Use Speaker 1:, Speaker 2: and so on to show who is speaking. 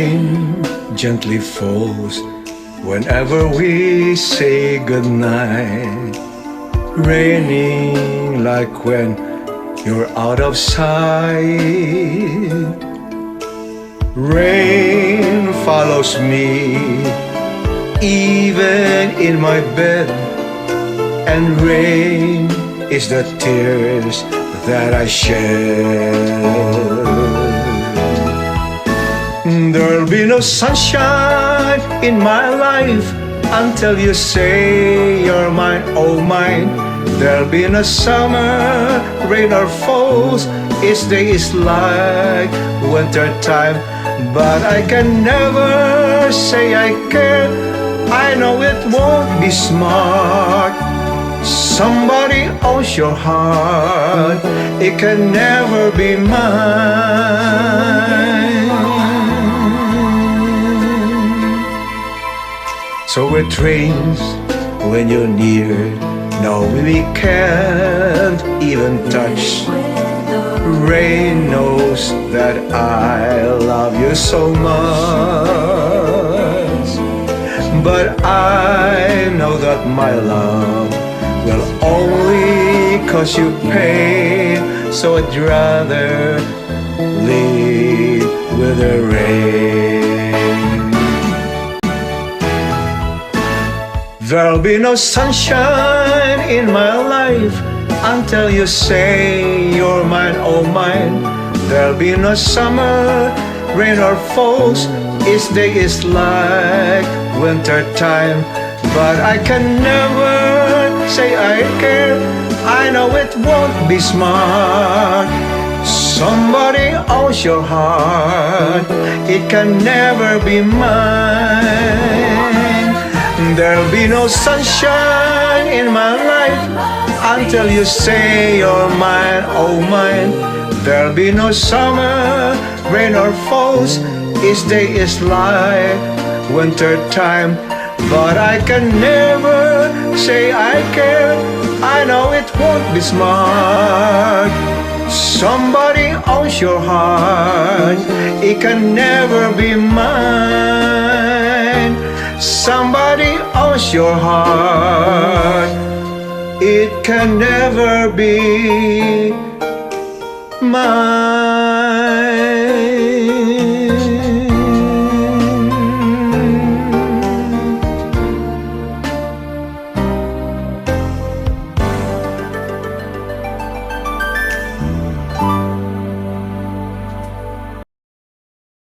Speaker 1: Rain gently falls whenever we say goodnight. Raining like when you're out of sight. Rain follows me even in my bed, and rain is the tears that I shed. There'll be no sunshine in my life until you say you're mine, oh mine. There'll be no summer, rain or falls. Each day is like winter time, but I can never say I care. I know it won't be smart. Somebody owns your heart. It can never be mine. So it rains when you're near. No, we can't even touch. Rain knows that I love you so much, but I know that my love will only cause you pain. So I'd rather live with the rain. There'll be no sunshine in my life until you say you're mine, oh mine. There'll be no summer, rain or falls. Each day is like winter time, but I can never say I care. I know it won't be smart. Somebody owns your heart. It can never be mine. There'll be no sunshine in my life until you say you're mine, oh mine. There'll be no summer, rain or falls. Each day is like winter time, but I can never say I care. I know it won't be smart. Somebody owns your heart. It can never be mine. Somebody owns your heart. It can never be mine.